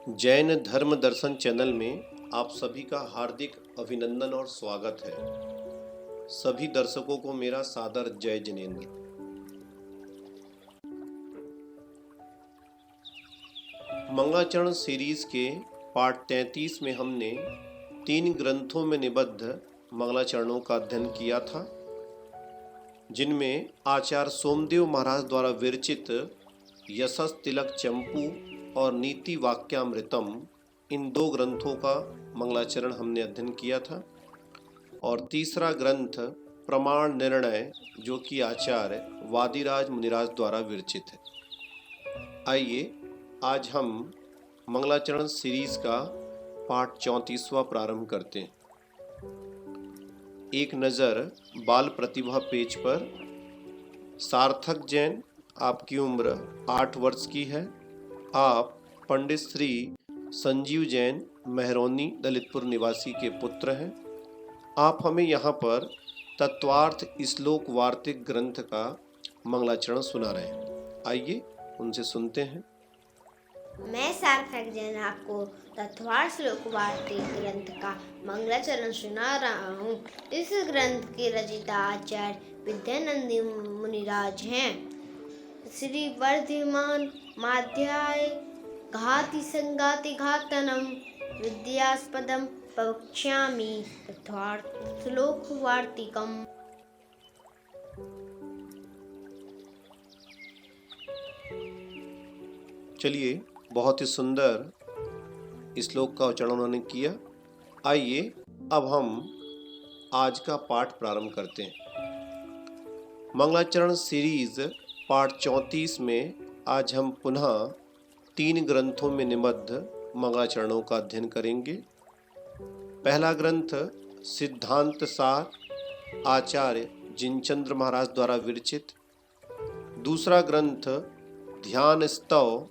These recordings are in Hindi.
जैन धर्म दर्शन चैनल में आप सभी का हार्दिक अभिनंदन और स्वागत है। सभी दर्शकों को मेरा सादर जय जिनेंद्र। मंगलाचरण सीरीज के पाठ 33 में हमने 3 ग्रंथों में निबद्ध मंगलाचरणों का अध्ययन किया था, जिनमें आचार्य सोमदेव महाराज द्वारा विरचित यशस तिलक चंपू और नीति वाक्यामृतम, इन 2 ग्रंथों का मंगलाचरण हमने अध्ययन किया था। और तीसरा ग्रंथ प्रमाण निर्णय, जो कि आचार्य वादिराज मुनिराज द्वारा विरचित है। आइए आज हम मंगलाचरण सीरीज का पाठ 34वां प्रारंभ करते हैं। एक नज़र बाल प्रतिभा पेज पर। सार्थक जैन, आपकी उम्र 8 वर्ष की है। आप पंडित श्री संजीव जैन मेहरौनी ललितपुर निवासी के पुत्र हैं। आप हमें यहाँ पर तत्वार्थ श्लोक वार्तिक ग्रंथ का मंगलाचरण सुना रहे हैं। आइए उनसे सुनते हैं। मैं सार्थक जैन आपको तत्वार्थ श्लोक वार्तिक ग्रंथ का मंगलाचरण सुना रहा हूँ। इस ग्रंथ के रचयिता आचार्य विद्यानंदी मुनिराज हैं। श्री वर्धमान माध्याय घाति संगाति घातनम विद्यास्पदम प्रवक्ष्यामि तत्वार्थ श्लोक वार्तिकम। चलिए, बहुत ही सुंदर श्लोक का उच्चारण उन्होंने किया। आइए अब हम आज का पाठ प्रारंभ करते हैं। मंगलाचरण सीरीज पाठ 34 में आज हम पुनः 3 ग्रंथों में निबद्ध मंगलाचरणों का अध्ययन करेंगे। पहला ग्रंथ सिद्धांत सार, आचार्य जिनचंद्र महाराज द्वारा विरचित। दूसरा ग्रंथ ध्यान स्तव,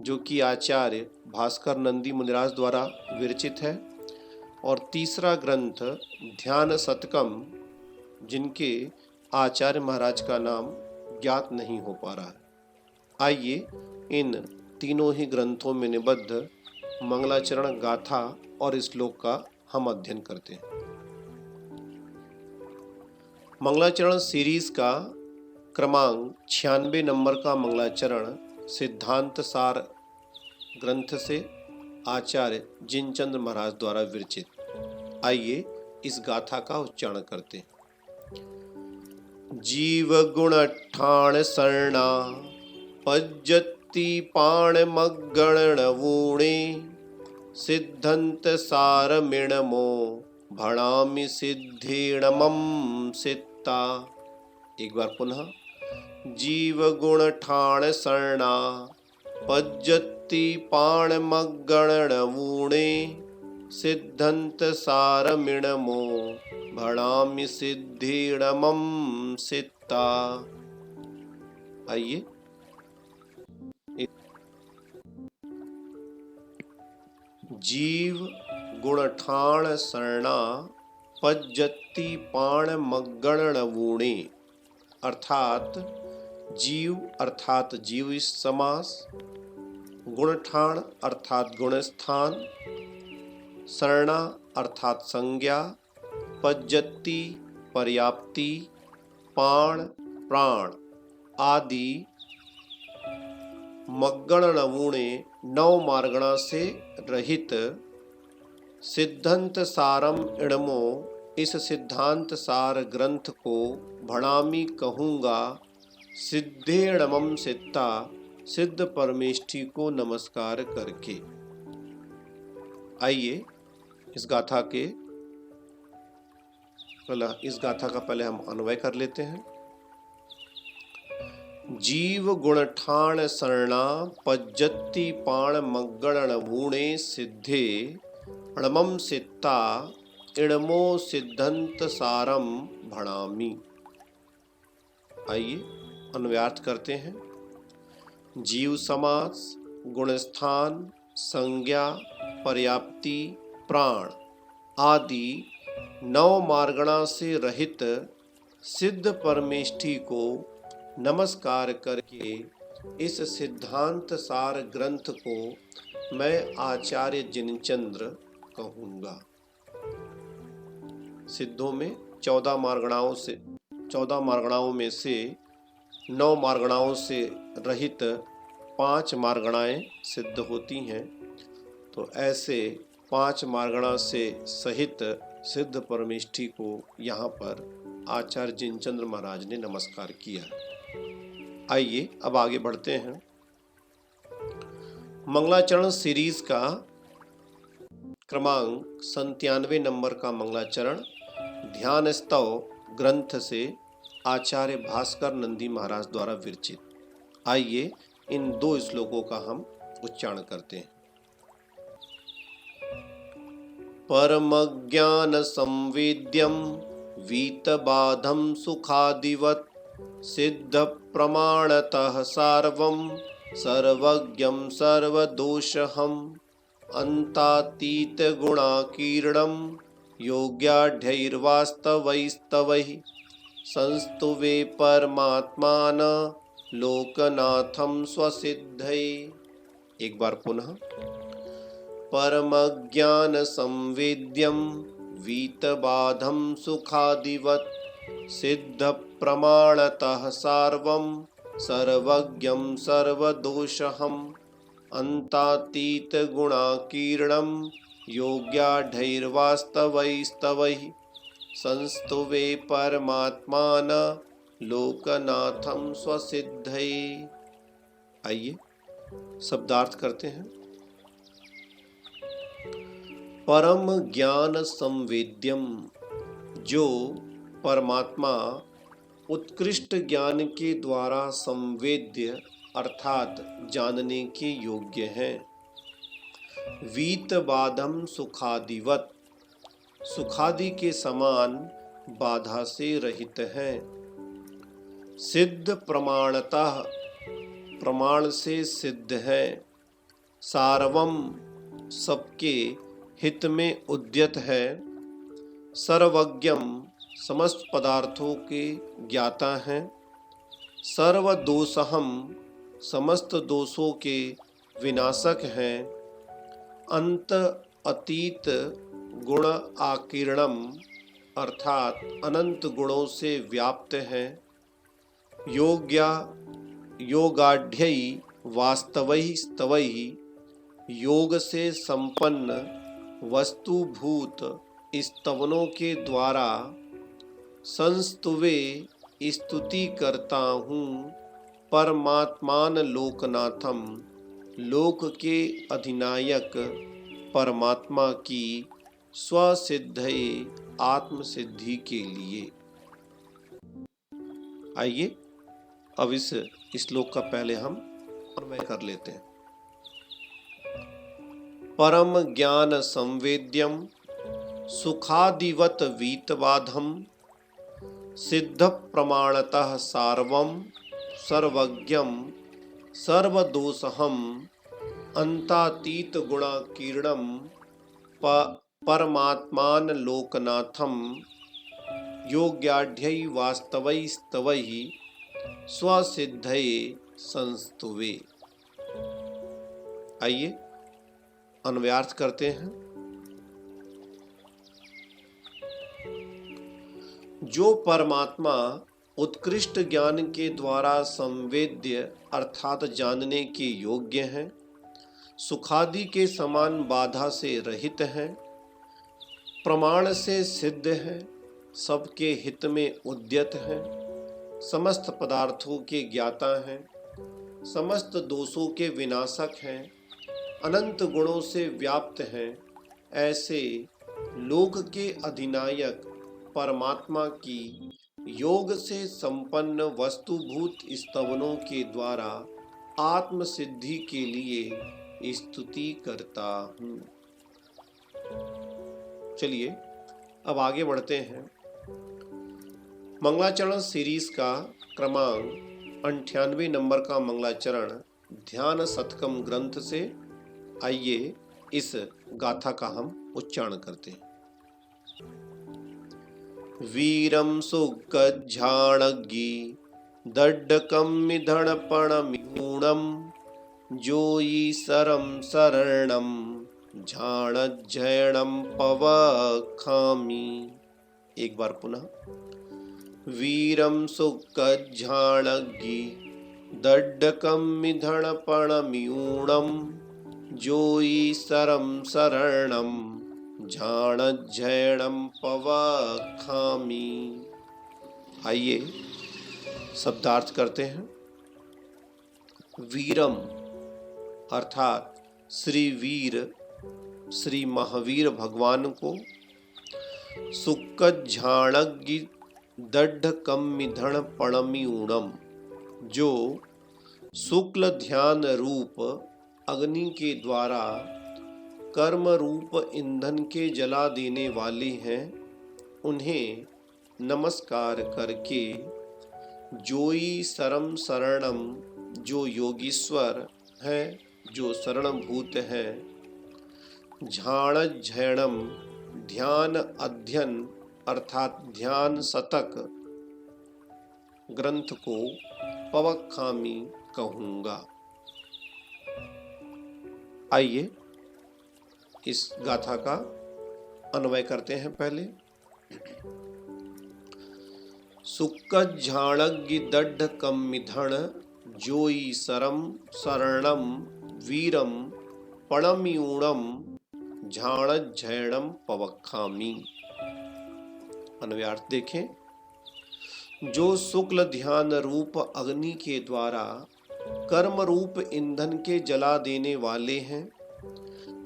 जो कि आचार्य भास्कर नंदी मुनिराज द्वारा विरचित है। और तीसरा ग्रंथ ध्यान शतकम, जिनके आचार्य महाराज का नाम ज्ञात नहीं हो पा रहा है। आइए इन तीनों ही ग्रंथों में निबद्ध मंगलाचरण गाथा और श्लोक का हम अध्ययन करते हैं। मंगलाचरण सीरीज का क्रमांक 96 नंबर का मंगलाचरण सिद्धांत सार ग्रंथ से आचार्य जिनचंद्र महाराज द्वारा विरचित। आइए इस गाथा का उच्चारण करते हैं। जीव गुण ठाण शरणा पज्जति पाण मगण वूणे सिद्धंत सार मिणमो भणामि सिद्धिणमं सित्ता। एक बार पुनः। जीव गुण ठाण शरणा पज्जति पाण मगण वूणे सिद्धंत सार मिणमो भणामि सिद्धिणमं सित्ता। आइए जीव गुणठाण शरणा पज्जति पाण मगण वूणे, अर्थात जीव अर्थात जीव समास, गुणठाण अर्थात गुणस्थान, शरणा अर्थात संज्ञा, पज्जति पर्याप्ति, पाण प्राण आदि, मगण वूणे 9 मार्गणा से रहित, सिद्धांत सारम इणमो, इस सिद्धांत सार ग्रंथ को भणामी कहूँगा, सिद्धेणमं सित्ता, सिद्ध परमेष्ठी को नमस्कार करके। आइए इस गाथा का पहले हम अन्वय कर लेते हैं। जीव गुणठाण शरणा पज्जति पाण मगण वूणे सिद्धे अणमं सित्ता इणमो सिद्धंत सारम भणामि। आइए अन्वयार्थ करते हैं। जीव समास, गुणस्थान, संज्ञा, पर्याप्ति, प्राण आदि 9 मार्गणा से रहित सिद्ध परमेष्ठी को नमस्कार करके इस सिद्धांत सार ग्रंथ को मैं आचार्य जिनचंद्र कहूँगा। सिद्धों में 14 मार्गणाओं में से 9 मार्गणाओं से रहित 5 मार्गणाएं सिद्ध होती हैं। तो ऐसे 5 मार्गणा से सहित सिद्ध परमेष्ठी को यहाँ पर आचार्य जिनचंद्र महाराज ने नमस्कार किया। आइए अब आगे बढ़ते हैं। मंगलाचरण सीरीज का क्रमांक 97 नंबर का मंगलाचरण ध्यान स्तव ग्रंथ से आचार्य भास्कर नंदी महाराज द्वारा विरचित। आइए इन 2 श्लोकों का हम उच्चारण करते हैं। परमज्ञान संवेद्यम वीतबाधम सुखादिवत् सिद्ध प्रमाणतः सार्वं सर्वज्ञं सर्वदोषहम् अन्तातीत गुणाकीर्णं योग्याढ्यैर्वास्तवैस्तवैः संस्तुवे परमात्मान लोकनाथं स्वसिद्धये। एक बार पुनः। परमज्ञान संवेद्यं वीतबाधं सुखादिवत् सिद्ध प्रमाणतः सार्वं सर्वज्ञं सर्वदोषहम् अन्तातीत गुणाकीर्णं योग्याढैर्वास्तवैस्तवैः संस्तुवे परमात्मान लोकनाथं स्वसिद्धये। आइए शब्दार्थ करते हैं। परम ज्ञान संवेद्यम, जो परमात्मा उत्कृष्ट ज्ञान के द्वारा संवेद्य अर्थात जानने के योग्य हैं। वीतबाधम सुखादिवत्, सुखादि के समान बाधा से रहित हैं। सिद्ध प्रमाणतः, प्रमाण से सिद्ध है। सार्वम, सबके हित में उद्यत है। सर्वज्ञम, समस्त पदार्थों के ज्ञाता हैं। सर्वदोषहम, समस्त दोषों के विनाशक हैं। अंत अतीत गुण आकीर्णम, अर्थात अनंत गुणों से व्याप्त हैं। योगाढ्यै वास्तवैः स्तवैः, योग से संपन्न वस्तुभूत स्तवनों के द्वारा संस्तुवे स्तुति करता हूँ। परमात्मान लोकनाथम, लोक के अधिनायक परमात्मा की स्वसिद्धये, आत्म सिद्धि के लिए। आइए अब इस श्लोक का पहले हम अन्वय कर लेते हैं। परम ज्ञान संवेद्यम सुखादिवत वीतबाधम सिद्ध प्रमाणतः सार्वं सर्वज्ञं सर्वदोषहम् अन्तातीत गुणाकीर्णं परमात्मान लोकनाथं योग्याढ्यै वास्तवैस्तवैः स्वसिद्धये संस्तुवे। आइए अन्वयार्थ करते हैं। जो परमात्मा उत्कृष्ट ज्ञान के द्वारा संवेद्य अर्थात जानने के योग्य हैं, सुखादि के समान बाधा से रहित हैं, प्रमाण से सिद्ध हैं, सबके हित में उद्यत हैं, समस्त पदार्थों के ज्ञाता हैं, समस्त दोषों के विनाशक हैं, अनंत गुणों से व्याप्त हैं, ऐसे लोक के अधिनायक परमात्मा की योग से संपन्न वस्तुभूत स्तवनों के द्वारा आत्म सिद्धि के लिए स्तुति करता हूँ। चलिए अब आगे बढ़ते हैं। मंगलाचरण सीरीज का क्रमांक 98 नंबर का मंगलाचरण ध्यान शतकम ग्रंथ से। आइए इस गाथा का हम उच्चारण करते हैं। वीरं सुगज्झाणज्ञी दड्डकं मिधणपणमिगुणं जोई सरम शरणम झाणज्झयणम पवखामि। एक बार पुनः। वीरम सुकज्झाणज्ञि दड्डकमिधणपणम्यूणम जोई सरम शरणम झाणज्झयणम पवखामि। आइए शब्दार्थ करते हैं। वीरम अर्थात श्री वीर श्री महावीर भगवान को, सुक्कज्झाणज्ञि दड्ढकम्मिधण पणम्यूणम, जो शुक्ल ध्यान रूप अग्नि के द्वारा कर्म रूप ईंधन के जला देने वाले हैं, उन्हें नमस्कार करके जोई सरम शरणम, जो योगीश्वर है, जो शरणभूत है, झाणज्झयणम ध्यान अध्ययन अर्थात ध्यान शतक ग्रंथ को पवखामि कहूँगा। आइए इस गाथा का अन्वय करते हैं। पहले सुक्कज्झाणज्ञि दड्ढकम्मिधण जोई सरम शरणम वीरम पणम्यूणम झाणज्झयणम पवखामि। अन्वयार्थ देखें। जो शुक्ल ध्यान रूप अग्नि के द्वारा कर्म रूप ईंधन के जला देने वाले हैं,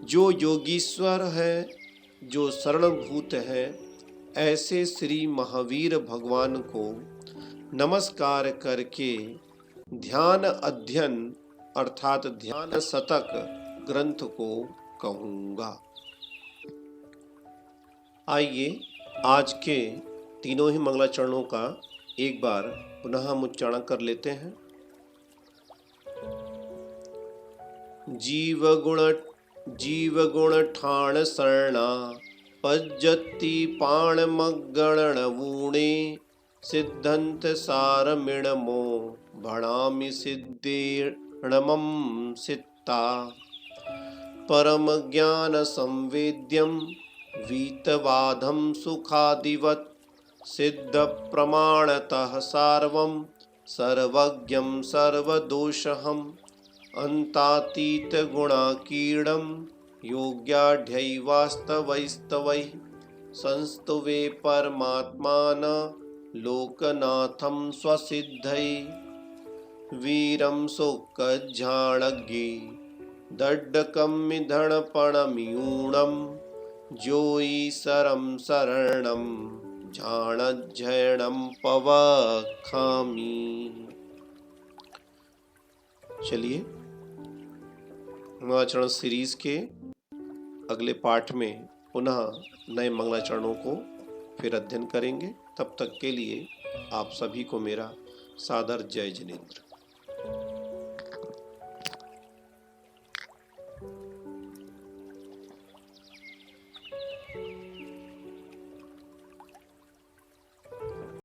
जो योगीश्वर है, जो शरणभूत है, ऐसे श्री महावीर भगवान को नमस्कार करके ध्यान अध्ययन अर्थात ध्यान शतक ग्रंथ को कहूँगा। आइए आज के तीनों ही मंगलाचरणों का एक बार पुनः हम उच्चारण कर लेते हैं। जीव गुण ठाण शरणा पज्जति पाणमगणवूणे सिद्धंत सारमिणमो भणामि सिद्धेणमं सित्ता परम ज्ञान संवेद्यम वीतवाधम सुखादिवत् सिद्ध प्रमाणतः सार्वं सर्वज्ञं सर्वदोषहम् अन्तातीत गुणाकीर्णं योग्याढ्यैवास्तवैस्तवैः संस्तुवे परमात्मान लोकनाथं स्वसिद्धये वीरं सुक्कज्झाणज्ञि दड्डकम्मिधणपणम्यूणं जोई सरम शरणं झाणज्झयणं पवखामि। चलिए मंगलाचरण सीरीज के अगले पाठ में पुनः नए मंगलाचरणों को फिर अध्ययन करेंगे। तब तक के लिए आप सभी को मेरा सादर जय जिनेंद्र।